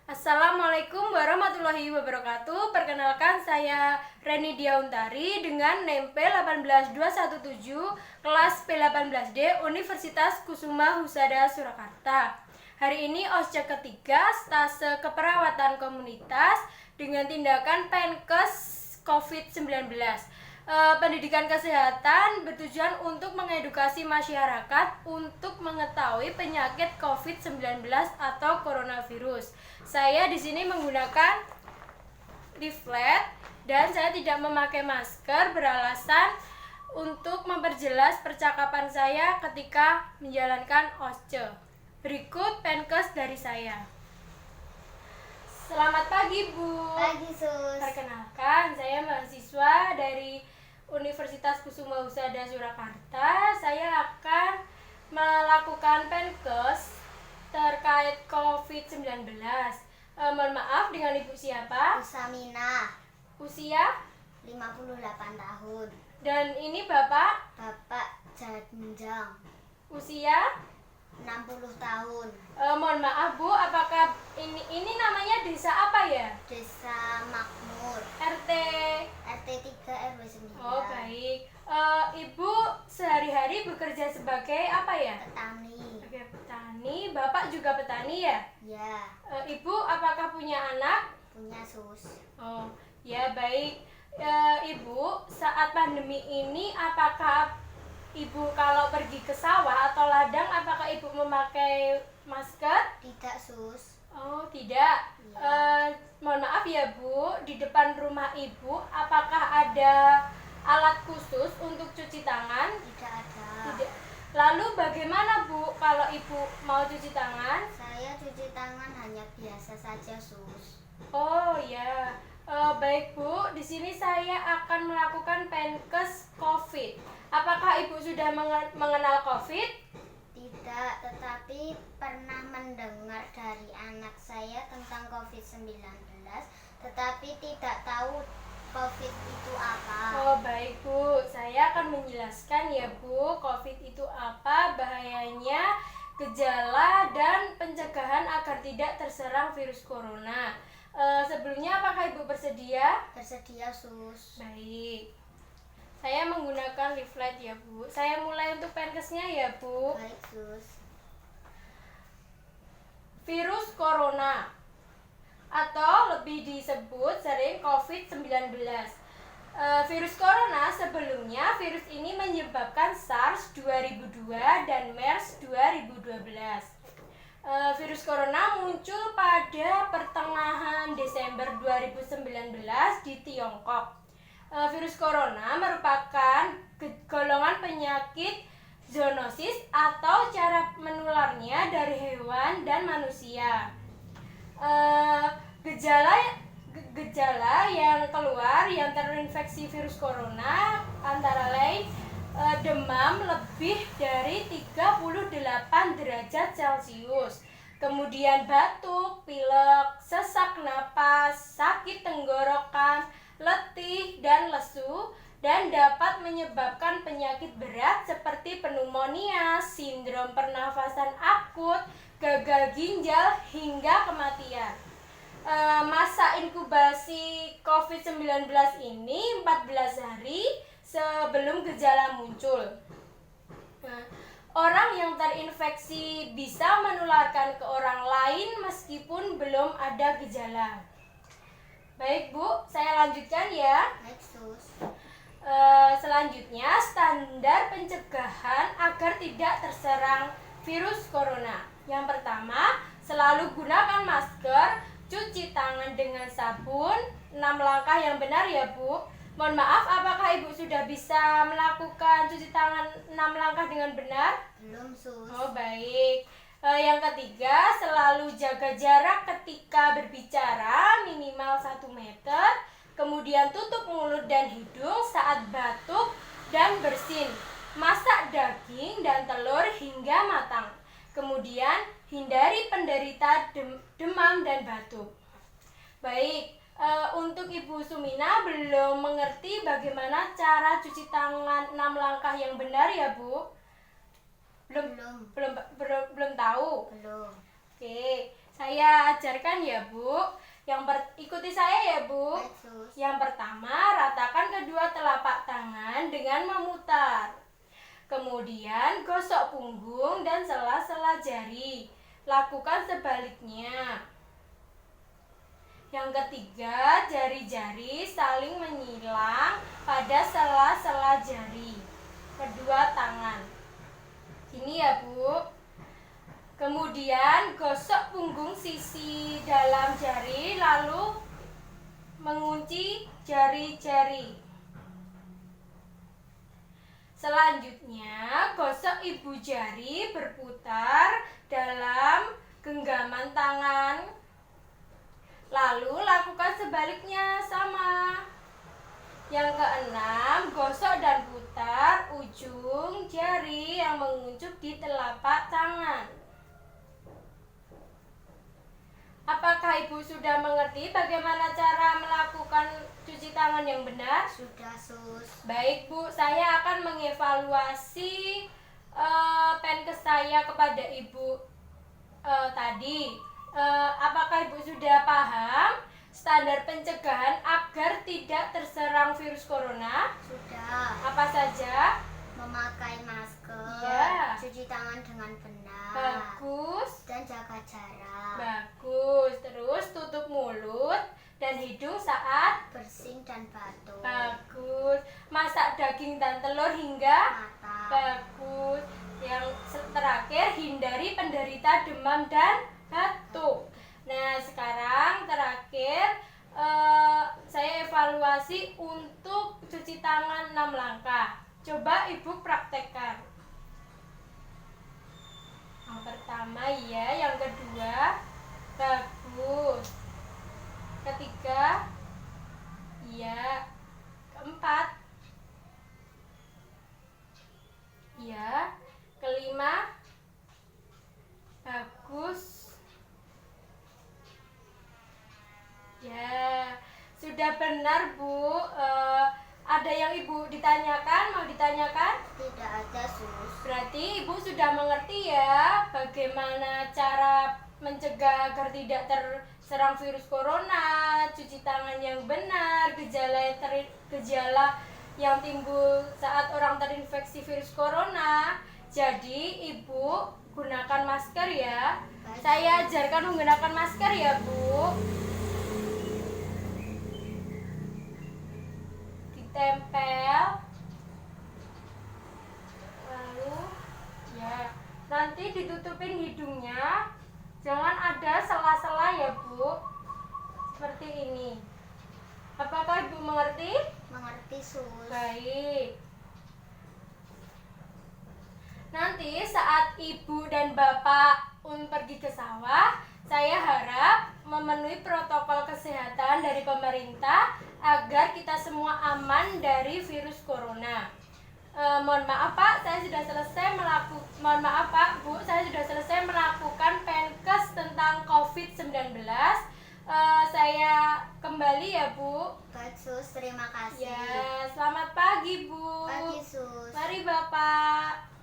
Assalamualaikum warahmatullahi wabarakatuh. Perkenalkan, saya Reni Diauntari dengan NEM P18217 kelas P18D Universitas Kusuma Husada Surakarta. Hari ini OSCE ketiga stase keperawatan komunitas dengan tindakan Penkes COVID-19. Pendidikan kesehatan bertujuan untuk mengedukasi masyarakat untuk mengetahui penyakit COVID-19 atau coronavirus. Saya di sini menggunakan leaflet dan saya tidak memakai masker beralasan untuk memperjelas percakapan saya ketika menjalankan OSCE. Berikut Penkes dari saya. Selamat pagi, Bu. Pagi, Sus. Perkenalkan, saya mahasiswa dari Universitas Kusuma Husada Surakarta. Saya akan melakukan Penkes terkait COVID-19. Mohon maaf, dengan Ibu siapa? Usamina, Usia? 58 tahun. Dan ini Bapak? Bapak Janjang, Usia? 60 tahun. Mohon maaf, Bu, apakah ini namanya desa apa ya? Desa Makmur, RT? RT 3 RW 9. Oh, baik. Ibu sehari-hari bekerja sebagai apa ya? Petani. Sebagai petani. Bapak juga petani ya? Ya, Ibu apakah punya anak? punya, Sus. Oh, ya baik. Ibu, saat pandemi ini apakah Ibu kalau pergi ke sawah atau ladang apakah Ibu memakai masker? Tidak, Sus. Oh, tidak. Iya. Mohon maaf ya, Bu. Di depan rumah Ibu apakah ada alat khusus untuk cuci tangan? Tidak ada. Tidak. Lalu bagaimana, Bu, kalau Ibu mau cuci tangan? Saya cuci tangan hanya biasa saja, Sus. Oh ya, baik Bu. Di sini saya akan melakukan Penkes COVID. Apakah Ibu sudah mengenal COVID? Tidak, tetapi pernah mendengar dari anak saya tentang COVID-19, tetapi tidak tahu COVID itu apa. Oh baik Bu, saya akan menjelaskan ya Bu, COVID itu apa, bahayanya, gejala, dan pencegahan agar tidak terserang virus corona. Sebelumnya apakah Ibu bersedia? Bersedia, Sus. Baik. Saya menggunakan leaflet ya Bu. Saya mulai untuk Penkesnya ya Bu. Baik, Sus. Virus corona atau lebih disebut sering COVID-19. Virus corona sebelumnya virus ini menyebabkan SARS 2002 dan MERS 2012. Virus corona muncul pada pertengahan Desember 2019 di Tiongkok. Virus corona merupakan golongan penyakit zoonosis atau cara menularnya dari hewan dan manusia. Gejala yang keluar yang terinfeksi virus corona antara lain demam lebih dari 38 derajat Celcius, kemudian batuk, pilek, sesak napas, sakit tenggorokan, letih dan lesu, dan dapat menyebabkan penyakit berat seperti pneumonia, sindrom pernafasan akut, gagal ginjal, hingga kematian. Masa inkubasi COVID-19 ini 14 hari sebelum gejala muncul. Orang yang terinfeksi bisa menularkan ke orang lain meskipun belum ada gejala. Baik Bu, saya lanjutkan ya. Baik, Sus. Selanjutnya, standar pencegahan agar tidak terserang virus corona. Yang pertama, selalu gunakan masker, cuci tangan dengan sabun, 6 langkah yang benar ya Bu. Mohon maaf, apakah Ibu sudah bisa melakukan cuci tangan 6 langkah dengan benar? Belum, Sus. Oh baik. Yang ketiga, selalu jaga jarak ketika berbicara minimal 1 meter. Kemudian tutup mulut dan hidung saat batuk dan bersin. Masak daging dan telur hingga matang. Kemudian hindari penderita demam dan batuk. Baik, untuk Ibu Sumina belum mengerti bagaimana cara cuci tangan 6 langkah yang benar ya Bu? Belum tahu. Belum. Oke, Saya ajarkan ya, Bu. Ikuti saya ya, Bu. Baik, Sus. Yang pertama, ratakan kedua telapak tangan dengan memutar. Kemudian gosok punggung dan sela-sela jari. Lakukan sebaliknya. Yang ketiga, jari-jari saling menyilang pada sela-sela jari kedua tangan. Gini ya, Bu. Kemudian gosok punggung sisi dalam jari lalu mengunci jari-jari. Selanjutnya, gosok ibu jari berputar dalam genggaman tangan. Lalu lakukan sebaliknya sama. Yang keenam, gosok dan putar ujung jari yang menguncup di telapak tangan. Apakah Ibu sudah mengerti bagaimana cara melakukan cuci tangan yang benar? Sudah, Sus. Baik, Bu, saya akan mengevaluasi penkes saya kepada Ibu tadi. Apakah Ibu sudah paham standar pencegahan agar tidak terserang virus corona? Sudah. Apa saja? Memakai masker, Iya. cuci tangan dengan benar, Bagus. dan jaga jarak, Bagus. Terus tutup mulut dan hidung saat bersin dan batuk, bagus. Masak daging dan telur hingga mata, bagus. Yang terakhir, hindari penderita demam dan batuk. Nah, sekarang terakhir saya evaluasi untuk cuci tangan 6 langkah. Coba Ibu praktekkan. Yang pertama ya, yang kedua bagus. Ketiga iya, keempat iya, kelima bagus. Ya, sudah benar, Bu. Ada yang Ibu ditanyakan? Mau ditanyakan? tidak ada, Sus. Berarti Ibu sudah mengerti ya bagaimana cara mencegah agar tidak terserang virus corona, cuci tangan yang benar, gejala yang timbul saat orang terinfeksi virus corona. Jadi Ibu gunakan masker ya. Saya ajarkan menggunakan masker ya, Bu. Ditempel. Lalu ya, nanti ditutupin hidungnya. Jangan ada sela-sela ya, Bu. Seperti ini. Apakah Ibu mengerti? Mengerti, Sus. Baik. Nanti saat Ibu dan Bapak pergi ke sawah, saya harap memenuhi protokol kesehatan dari pemerintah agar kita semua aman dari virus corona. Mohon maaf Pak, saya sudah selesai melakukan penkes tentang COVID-19. Saya kembali ya, Bu. Baik, Sus. Terima kasih. Ya, selamat pagi, Bu. Pagi, Sus. Mari Bapak.